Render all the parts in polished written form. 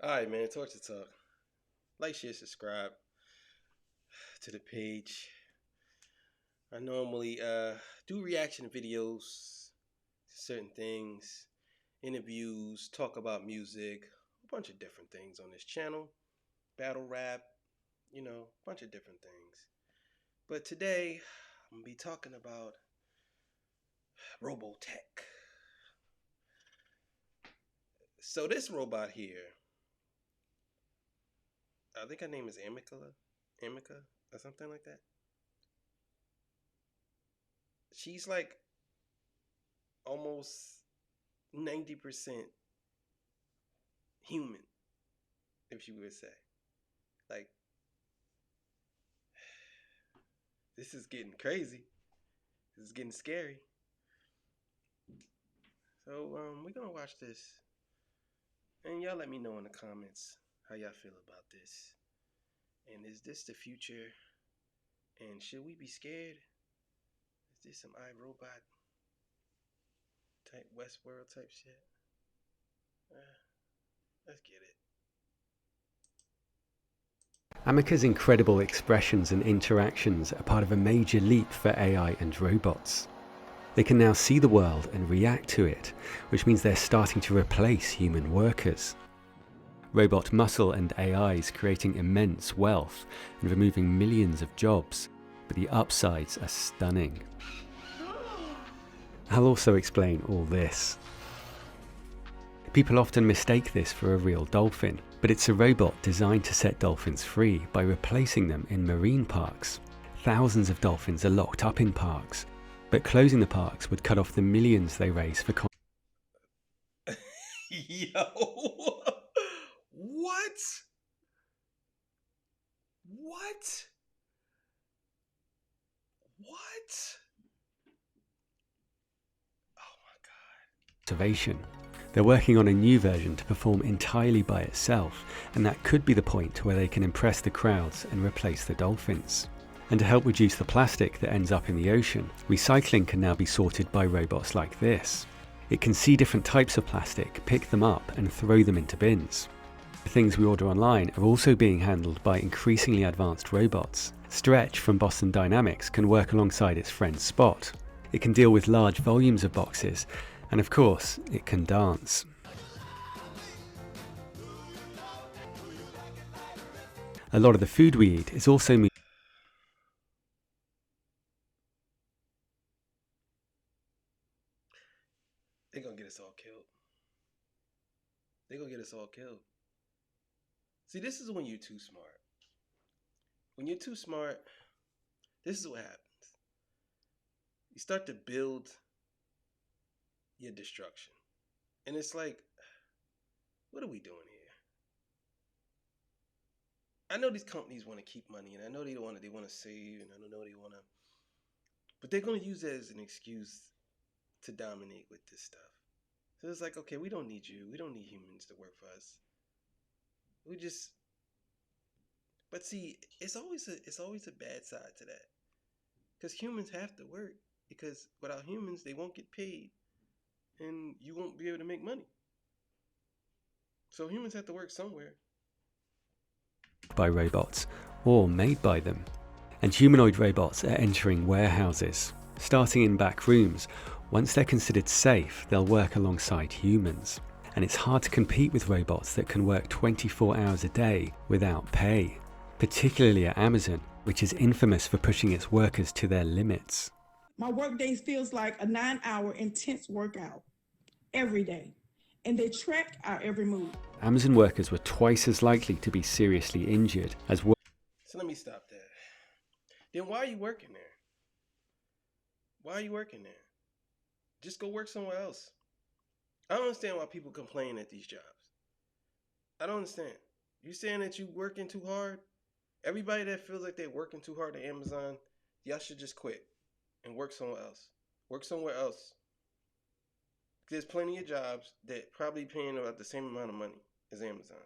Alright, man, Torture Talk. Like, share, subscribe to the page. I normally do reaction videos to certain things, interviews, talk about music, a bunch of different things on this channel. Battle rap, a bunch of different things. But today, I'm going to be talking about Robotech. So this robot here, I think her name is Amica or something like that. She's like almost 90% human, if you would say. Like, this is getting crazy. This is getting scary. So we're gonna watch this, and y'all let me know in the comments how y'all feel about this. And is this the future? And should we be scared? Is this some iRobot type Westworld type shit? Let's get it. Amica's incredible expressions and interactions are part of a major leap for AI and robots. They can now see the world and react to it, which means they're starting to replace human workers. Robot muscle and AIs creating immense wealth and removing millions of jobs, but the upsides are stunning. I'll also explain all this. People often mistake this for a real dolphin, but it's a robot designed to set dolphins free by replacing them in marine parks. Thousands of dolphins are locked up in parks, but closing the parks would cut off the millions they raise for Yo, what? What? Oh my God. conservation. They're working on a new version to perform entirely by itself, and that could be the point where they can impress the crowds and replace the dolphins. And to help reduce the plastic that ends up in the ocean, recycling can now be sorted by robots like this. It can see different types of plastic, pick them up and throw them into bins. The things we order online are also being handled by increasingly advanced robots. Stretch from Boston Dynamics can work alongside its friend Spot. It can deal with large volumes of boxes, and of course, it can dance. A lot of the food we eat is also moving. They're gonna get us all killed. They're gonna get us all killed. See, this is when you're too smart. When you're too smart, this is what happens. You start to build your destruction. And it's like, what are we doing here? I know these companies want to keep money, and I know they want to save, and I know they want to, but they're going to use it as an excuse to dominate with this stuff. So it's like, okay, we don't need you. We don't need humans to work for us. We just, but see, it's always a bad side to that, because humans have to work, because without humans, they won't get paid, and you won't be able to make money. So humans have to work somewhere. By robots, or made by them. And humanoid robots are entering warehouses. Starting in back rooms, once they're considered safe, they'll work alongside humans. And it's hard to compete with robots that can work 24 hours a day without pay. Particularly at Amazon, which is infamous for pushing its workers to their limits. My work days feels like a 9-hour intense workout every day, and they track our every move. Amazon workers were twice as likely to be seriously injured as So let me stop there. Then why are you working there? Why are you working there? Just go work somewhere else. I don't understand why people complain at these jobs. I don't understand. You saying that you working too hard? Everybody that feels like they're working too hard at Amazon, y'all should just quit and work somewhere else. Work somewhere else. There's plenty of jobs that probably paying about the same amount of money as Amazon.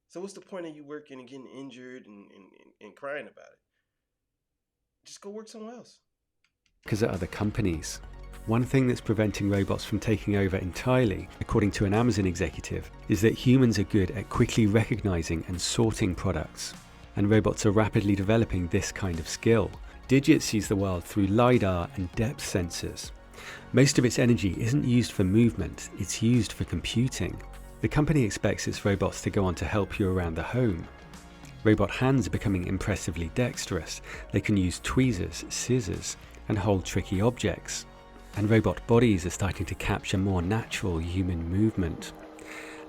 So what's the point of you working and getting injured and crying about it? Just go work somewhere else. Because at other companies. One thing that's preventing robots from taking over entirely, according to an Amazon executive, is that humans are good at quickly recognizing and sorting products. And robots are rapidly developing this kind of skill. Digit sees the world through LiDAR and depth sensors. Most of its energy isn't used for movement, it's used for computing. The company expects its robots to go on to help you around the home. Robot hands are becoming impressively dexterous. They can use tweezers, scissors, and hold tricky objects. And robot bodies are starting to capture more natural human movement.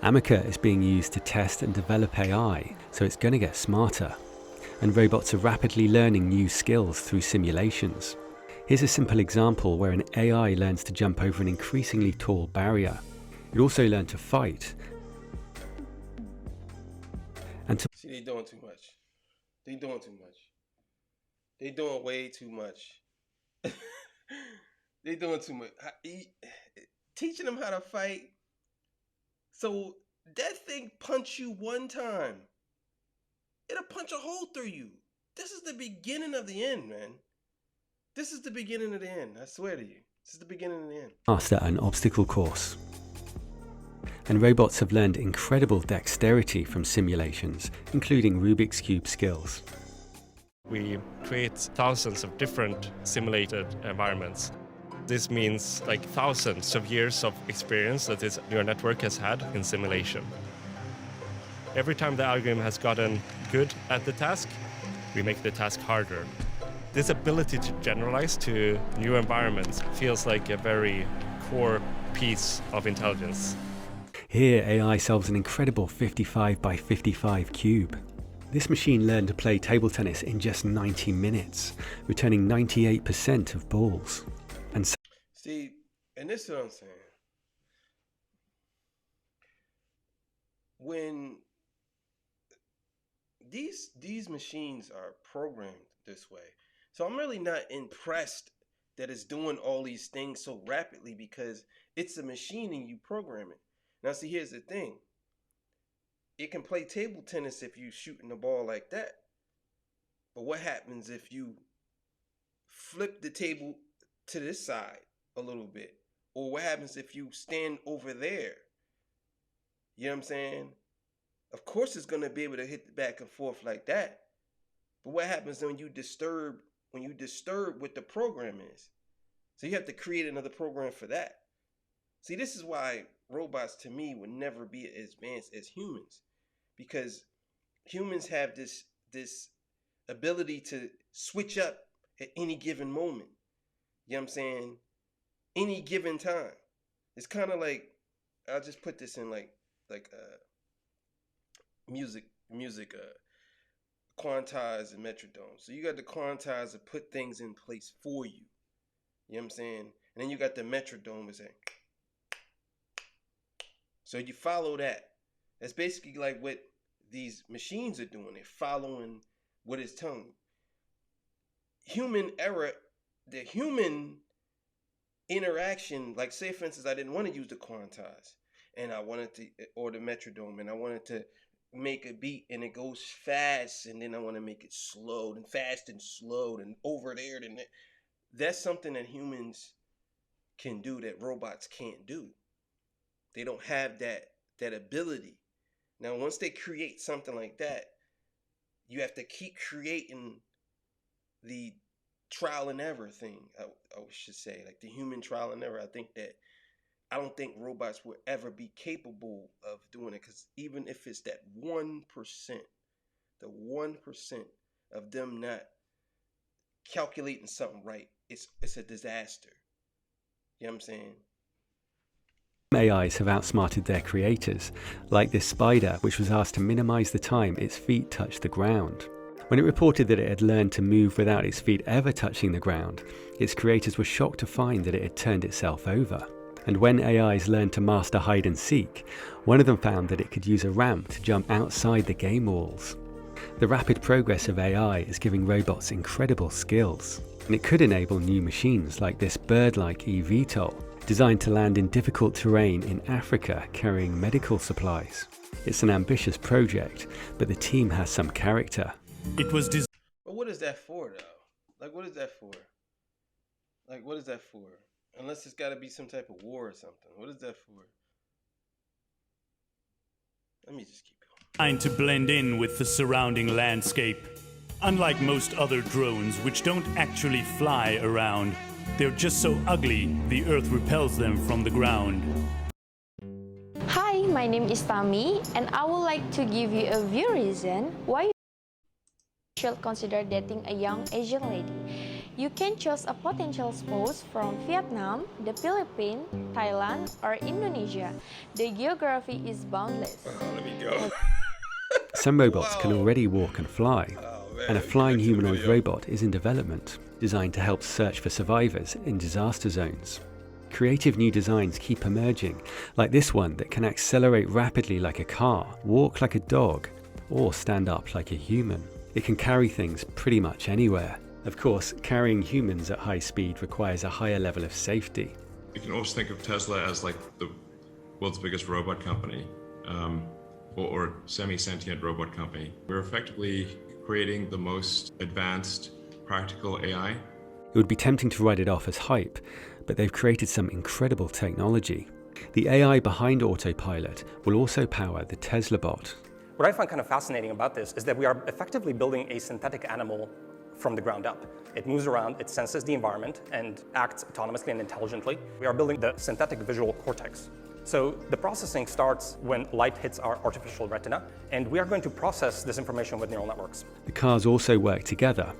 Amica is being used to test and develop AI, so it's going to get smarter. And robots are rapidly learning new skills through simulations. Here's a simple example where an AI learns to jump over an increasingly tall barrier. It also learned to fight. And to See, they doing too much. They doing too much. They doing way too much. They doing too much. Teaching them how to fight. So that thing punch you one time. It'll punch a hole through you. This is the beginning of the end, man. This is the beginning of the end. I swear to you. This is the beginning of the end. master an obstacle course. And robots have learned incredible dexterity from simulations, including Rubik's Cube skills. We create thousands of different simulated environments. This means like thousands of years of experience that this neural network has had in simulation. Every time the algorithm has gotten good at the task, we make the task harder. This ability to generalize to new environments feels like a very core piece of intelligence. Here, AI solves an incredible 55 by 55 cube. This machine learned to play table tennis in just 90 minutes, returning 98% of balls. And see, and this is what I'm saying. When these machines are programmed this way, so I'm really not impressed that it's doing all these things so rapidly because it's a machine and you program it. Now, see, here's the thing. It can play table tennis if you shooting the ball like that. But what happens if you flip the table to this side a little bit? Or what happens if you stand over there? You know what I'm saying? Of course it's going to be able to hit the back and forth like that. But what happens when you disturb what the program is? So you have to create another program for that. See, this is why robots to me would never be as advanced as humans, because humans have this ability to switch up at any given moment. You know what I'm saying? Any given time. It's kind of like, I'll just put this in like music quantize and metrodome. So you got the quantize to put things in place for you. You know what I'm saying? And then you got the metrodome is saying. So you follow that. That's basically like what these machines are doing. They're following what it's telling you. Human error, the human interaction, like say for instance, I didn't want to use the quantize and I wanted to, or the metrodome, and I wanted to make a beat and it goes fast, and then I want to make it slow and fast and slow and over there. And that's something that humans can do that robots can't do. They don't have that ability. Now, once they create something like that, you have to keep creating the trial and error thing, I should say, like the human trial and error. I don't think robots will ever be capable of doing it, because even if it's that 1%, the 1% of them not calculating something right, it's a disaster. You know what I'm saying? AIs have outsmarted their creators, like this spider which was asked to minimize the time its feet touched the ground. When it reported that it had learned to move without its feet ever touching the ground, its creators were shocked to find that it had turned itself over. And when AIs learned to master hide and seek, one of them found that it could use a ramp to jump outside the game walls. The rapid progress of AI is giving robots incredible skills, and it could enable new machines like this bird-like eVTOL, designed to land in difficult terrain in Africa carrying medical supplies. It's an ambitious project, but the team has some character. But what is that for, though? Like, what is that for? Like, what is that for? Unless it's got to be some type of war or something. What is that for? Let me just keep going. Trying to blend in with the surrounding landscape. Unlike most other drones, which don't actually fly around, they're just so ugly, the Earth repels them from the ground. Hi, my name is Tami, and I would like to give you a few reasons why you should consider dating a young Asian lady. You can choose a potential spouse from Vietnam, the Philippines, Thailand, or Indonesia. The geography is boundless. Let me go. Some robots can already walk and fly, and a flying humanoid video. robot is in development, designed to help search for survivors in disaster zones. Creative new designs keep emerging, like this one that can accelerate rapidly like a car, walk like a dog, or stand up like a human. It can carry things pretty much anywhere. Of course, carrying humans at high speed requires a higher level of safety. You can almost think of Tesla as like the world's biggest robot company, or semi-sentient robot company. We're effectively creating the most advanced practical AI. It would be tempting to write it off as hype, but they've created some incredible technology. The AI behind Autopilot will also power the Tesla bot. What I find kind of fascinating about this is that we are effectively building a synthetic animal from the ground up. It moves around, it senses the environment, and acts autonomously and intelligently. We are building the synthetic visual cortex. So the processing starts when light hits our artificial retina, and we are going to process this information with neural networks. The cars also work together.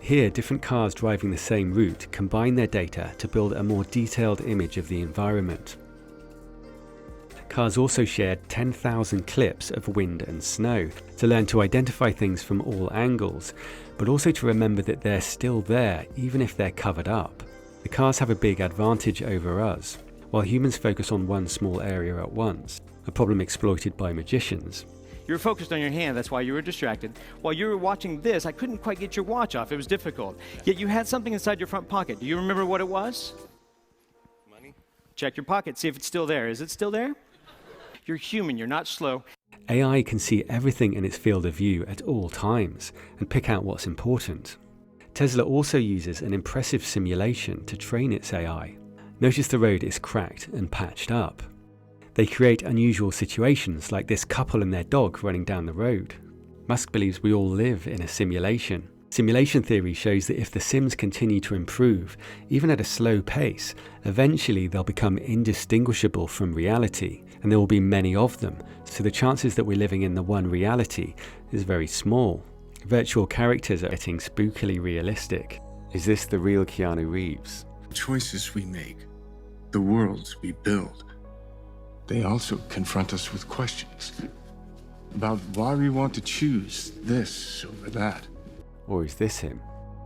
Here, different cars driving the same route combine their data to build a more detailed image of the environment. Cars also shared 10,000 clips of wind and snow to learn to identify things from all angles, but also to remember that they're still there even if they're covered up. The cars have a big advantage over us, while humans focus on one small area at once, a problem exploited by magicians. You were focused on your hand, that's why you were distracted. While you were watching this, I couldn't quite get your watch off, it was difficult. Yet you had something inside your front pocket. Do you remember what it was? Money? Check your pocket, see if it's still there. Is it still there? You're human, you're not slow. AI can see everything in its field of view at all times and pick out what's important. Tesla also uses an impressive simulation to train its AI. Notice the road is cracked and patched up. They create unusual situations like this couple and their dog running down the road. Musk believes we all live in a simulation. Simulation theory shows that if the sims continue to improve, even at a slow pace, eventually they'll become indistinguishable from reality, and there will be many of them, so the chances that we're living in the one reality is very small. Virtual characters are getting spookily realistic. Is this the real Keanu Reeves? The choices we make, the worlds we build, they also confront us with questions about why we want to choose this over that. Or is this him?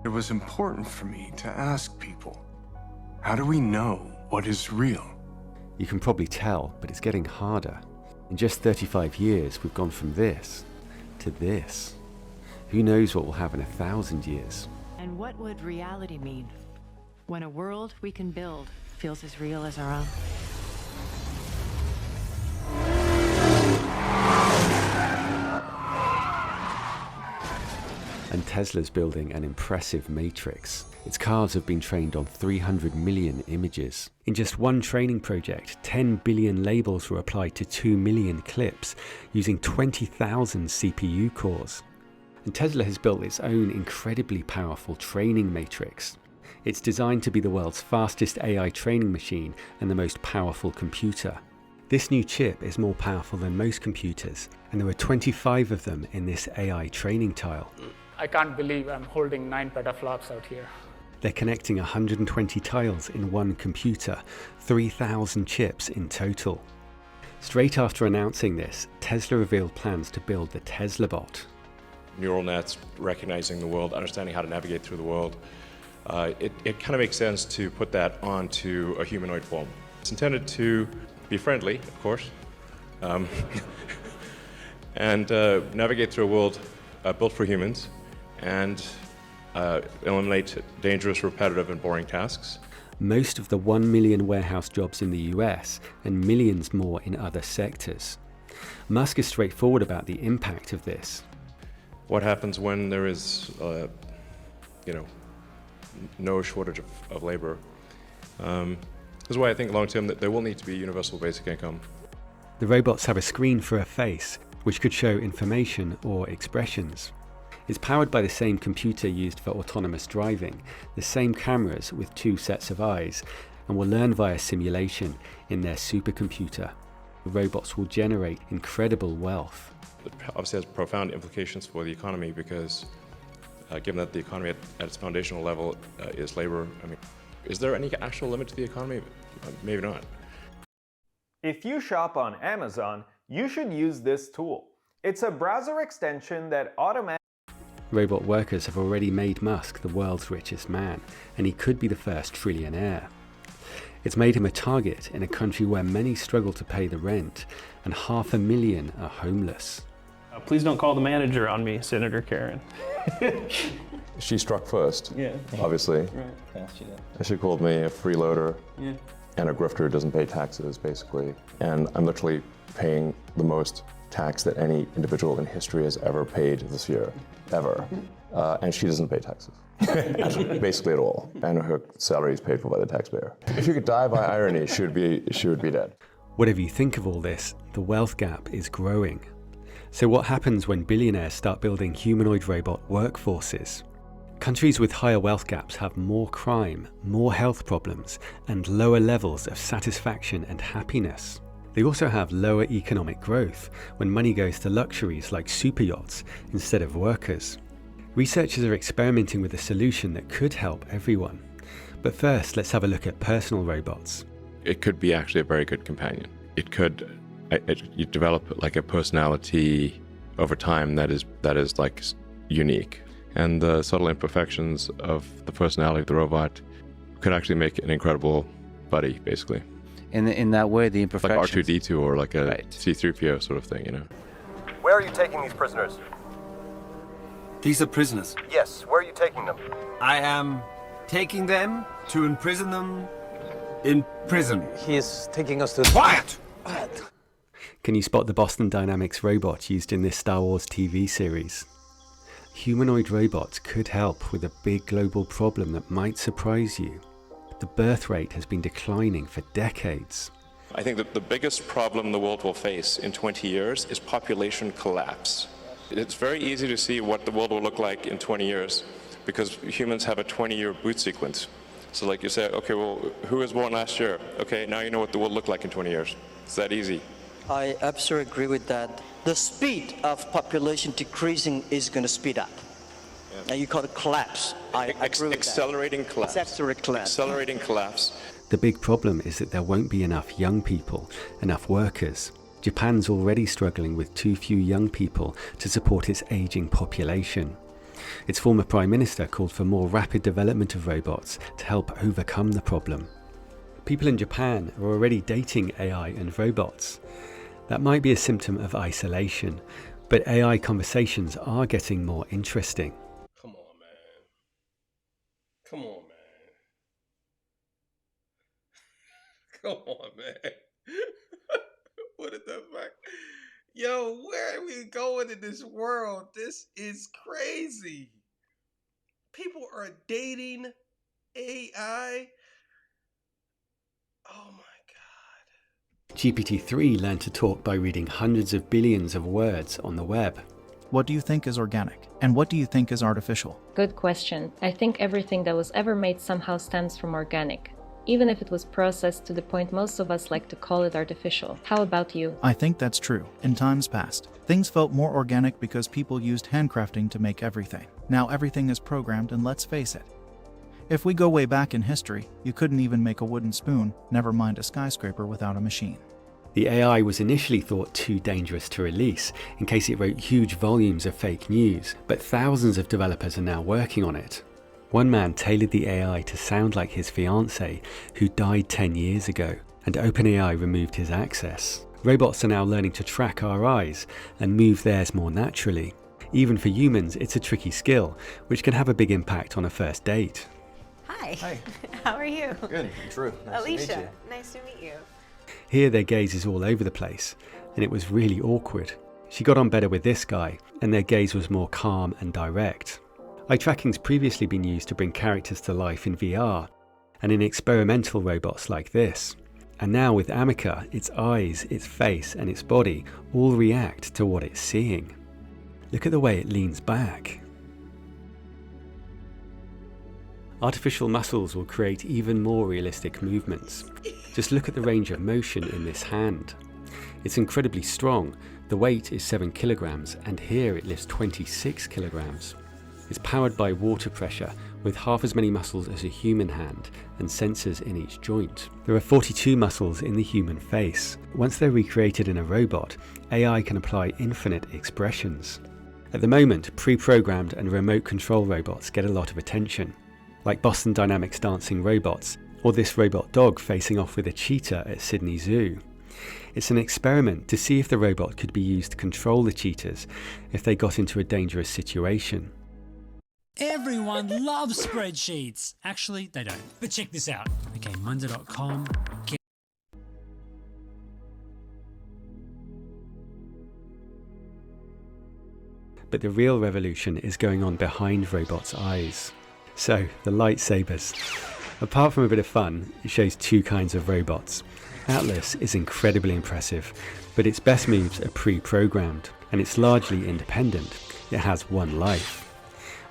It was important for me to ask people, how do we know what is real? You can probably tell, but it's getting harder. In just 35 years, we've gone from this to this. Who knows what will happen in 1,000 years? And what would reality mean when a world we can build feels as real as our own? And Tesla's building an impressive matrix. Its cars have been trained on 300 million images. In just one training project, 10 billion labels were applied to 2 million clips, using 20,000 CPU cores. And Tesla has built its own incredibly powerful training matrix. It's designed to be the world's fastest AI training machine and the most powerful computer. This new chip is more powerful than most computers, and there are 25 of them in this AI training tile. I can't believe I'm holding 9 petaflops out here. They're connecting 120 tiles in one computer, 3,000 chips in total. Straight after announcing this, Tesla revealed plans to build the Tesla bot. Neural nets, recognizing the world, understanding how to navigate through the world. It kind of makes sense to put that onto a humanoid form. It's intended to be friendly, of course, and navigate through a world built for humans, and eliminate dangerous, repetitive, and boring tasks. Most of the 1 million warehouse jobs in the US and millions more in other sectors. Musk is straightforward about the impact of this. What happens when there is, no shortage of labor? This is why I think long term that there will need to be universal basic income. The robots have a screen for a face, which could show information or expressions. It's powered by the same computer used for autonomous driving, the same cameras with 2 sets of eyes, and will learn via simulation in their supercomputer. The robots will generate incredible wealth. It obviously has profound implications for the economy because given that the economy at its foundational level is labor, I mean, is there any actual limit to the economy? Maybe not. If you shop on Amazon, you should use this tool. It's a browser extension that automatically... Robot workers have already made Musk the world's richest man, and he could be the first trillionaire. It's made him a target in a country where many struggle to pay the rent, and 500,000 are homeless. Please don't call the manager on me, Senator Karen. She struck first, yeah, obviously. Right. She called me a freeloader yeah. and a grifter who doesn't pay taxes, basically. And I'm literally paying the most tax that any individual in history has ever paid this year, ever. And she doesn't pay taxes, basically at all. And her salary is paid for by the taxpayer. If you could die by irony, she would be dead. Whatever you think of all this, the wealth gap is growing. So what happens when billionaires start building humanoid robot workforces? Countries with higher wealth gaps have more crime, more health problems, and lower levels of satisfaction and happiness. They also have lower economic growth when money goes to luxuries like super yachts instead of workers. Researchers are experimenting with a solution that could help everyone. But first, let's have a look at personal robots. It could be actually a very good companion. It could, you develop like a personality over time that is like unique. And the subtle imperfections of the personality of the robot could actually make an incredible buddy, basically. In that way, the imperfections... Like R2-D2 or like a C-3PO sort of thing, you know? Where are you taking these prisoners? These are prisoners? Yes, where are you taking them? I am taking them to imprison them in prison. He is taking us to... Quiet! Can you spot the Boston Dynamics robot used in this Star Wars TV series? Humanoid robots could help with a big global problem that might surprise you. The birth rate has been declining for decades. I think that the biggest problem the world will face in 20 years is population collapse. It's very easy to see what the world will look like in 20 years because humans have a 20-year boot sequence. So like you say, okay, well, who was born last year? Okay, now you know what the world looked like in 20 years. It's that easy. I absolutely agree with that. The speed of population decreasing is going to speed up. Yeah. And you call it collapse. I agree with accelerating that. collapse. Accelerating collapse. The big problem is that there won't be enough young people, enough workers. Japan's already struggling with too few young people to support its aging population. Its former Prime Minister called for more rapid development of robots to help overcome the problem. People in Japan are already dating AI and robots. That might be a symptom of isolation, but AI conversations are getting more interesting. Come on, man. Come on, man. Come on, man. What the fuck? Yo, where are we going in this world? This is crazy. People are dating AI. Oh my God. GPT-3 learned to talk by reading hundreds of billions of words on the web. What do you think is organic? And what do you think is artificial? Good question. I think everything that was ever made somehow stems from organic, even if it was processed to the point most of us like to call it artificial. How about you? I think that's true. In times past, things felt more organic because people used handcrafting to make everything. Now everything is programmed, and let's face it. If we go way back in history, you couldn't even make a wooden spoon, never mind a skyscraper without a machine. The AI was initially thought too dangerous to release in case it wrote huge volumes of fake news, but thousands of developers are now working on it. One man tailored the AI to sound like his fiancée, who died 10 years ago, and OpenAI removed his access. Robots are now learning to track our eyes and move theirs more naturally. Even for humans, it's a tricky skill, which can have a big impact on a first date. Hi. Hi. How are you? Good. Drew. Nice Alicia. to meet you. Nice to meet you. Here their gaze is all over the place, and it was really awkward. She got on better with this guy, and their gaze was more calm and direct. Eye tracking's previously been used to bring characters to life in VR, and in experimental robots like this. And now with Amica, its eyes, its face, and its body all react to what it's seeing. Look at the way it leans back. Artificial muscles will create even more realistic movements. Just look at the range of motion in this hand. It's incredibly strong. The weight is 7 kilograms, and here it lifts 26 kilograms. It's powered by water pressure, with half as many muscles as a human hand and sensors in each joint. There are 42 muscles in the human face. Once they're recreated in a robot, AI can apply infinite expressions. At the moment, pre-programmed and remote control robots get a lot of attention, like Boston Dynamics dancing robots, or this robot dog facing off with a cheetah at Sydney Zoo. It's an experiment to see if the robot could be used to control the cheetahs if they got into a dangerous situation. Everyone loves spreadsheets. Actually, they don't. But check this out. Okay, Monday.com. But the real revolution is going on behind robots' eyes. So, the lightsabers. Apart from a bit of fun, it shows two kinds of robots. Atlas is incredibly impressive, but its best moves are pre-programmed, and it's largely independent. It has one life.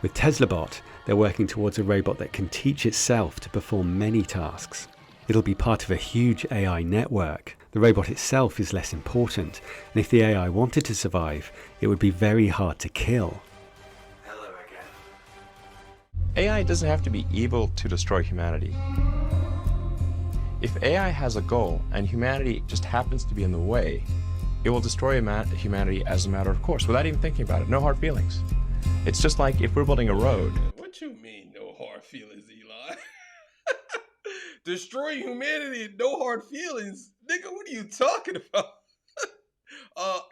With TeslaBot, they're working towards a robot that can teach itself to perform many tasks. It'll be part of a huge AI network. The robot itself is less important, and if the AI wanted to survive, it would be very hard to kill. AI doesn't have to be evil to destroy humanity. If AI has a goal and humanity just happens to be in the way, it will destroy humanity as a matter of course, without even thinking about it. No hard feelings. It's just like if we're building a road. What you mean, no hard feelings, Eli? Destroy humanity, no hard feelings? Nigga, what are you talking about?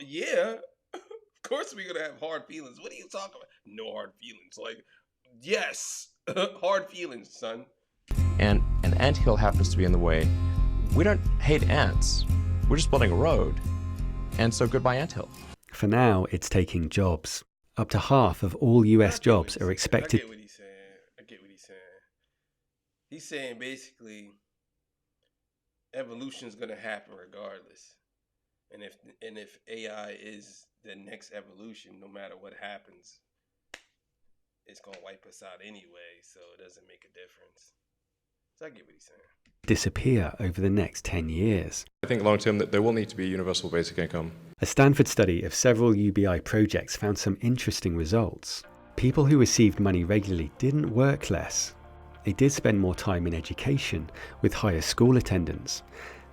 Yeah. Of course we're gonna have hard feelings. What are you talking about? No hard feelings. Like, yes. Hard feelings, son. And an anthill happens to be in the way. We don't hate ants. We're just building a road. And so goodbye anthill. For now, it's taking jobs. Up to half of all US jobs are expected. I get what he's saying. He's saying basically evolution's gonna happen regardless. And if AI is the next evolution, no matter what happens, it's gonna wipe us out anyway, so it doesn't make a difference. So I get what he's saying. Disappear over the next 10 years. I think long term that there will need to be universal basic income. A Stanford study of several UBI projects found some interesting results. People who received money regularly didn't work less. They did spend more time in education, with higher school attendance.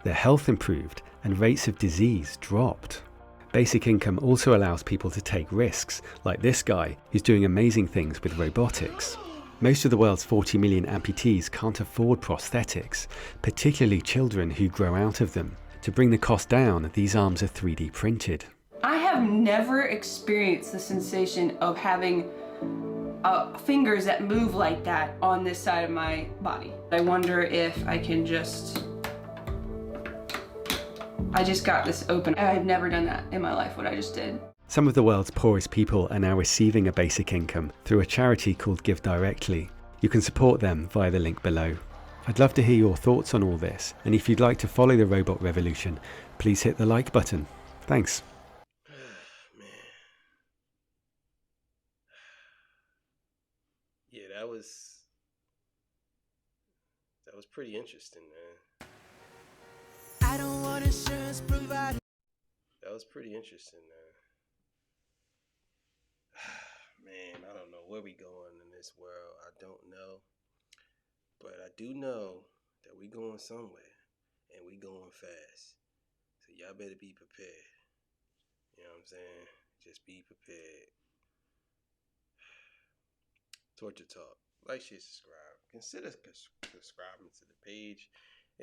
Their health improved and rates of disease dropped. Basic income also allows people to take risks, like this guy who's doing amazing things with robotics. Most of the world's 40 million amputees can't afford prosthetics, particularly children who grow out of them. To bring the cost down, these arms are 3D printed. I have never experienced the sensation of having fingers that move like that on this side of my body. I wonder if I can I just got this open. I've never done that in my life, what I just did. Some of the world's poorest people are now receiving a basic income through a charity called Give Directly. You can support them via the link below. I'd love to hear your thoughts on all this, and if you'd like to follow the robot revolution, please hit the like button. Thanks. Man. Yeah, that was pretty interesting, man. I don't want insurance provided. That was pretty interesting, man. Man, I don't know where we going in this world. I don't know. But I do know that we going somewhere. And we going fast. So y'all better be prepared. You know what I'm saying? Just be prepared. Torture Talk. Like, share, subscribe. Consider subscribing to the page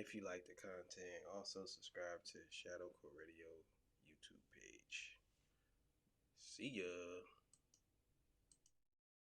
if you like the content. Also subscribe to Shadowcoradio YouTube page. See ya.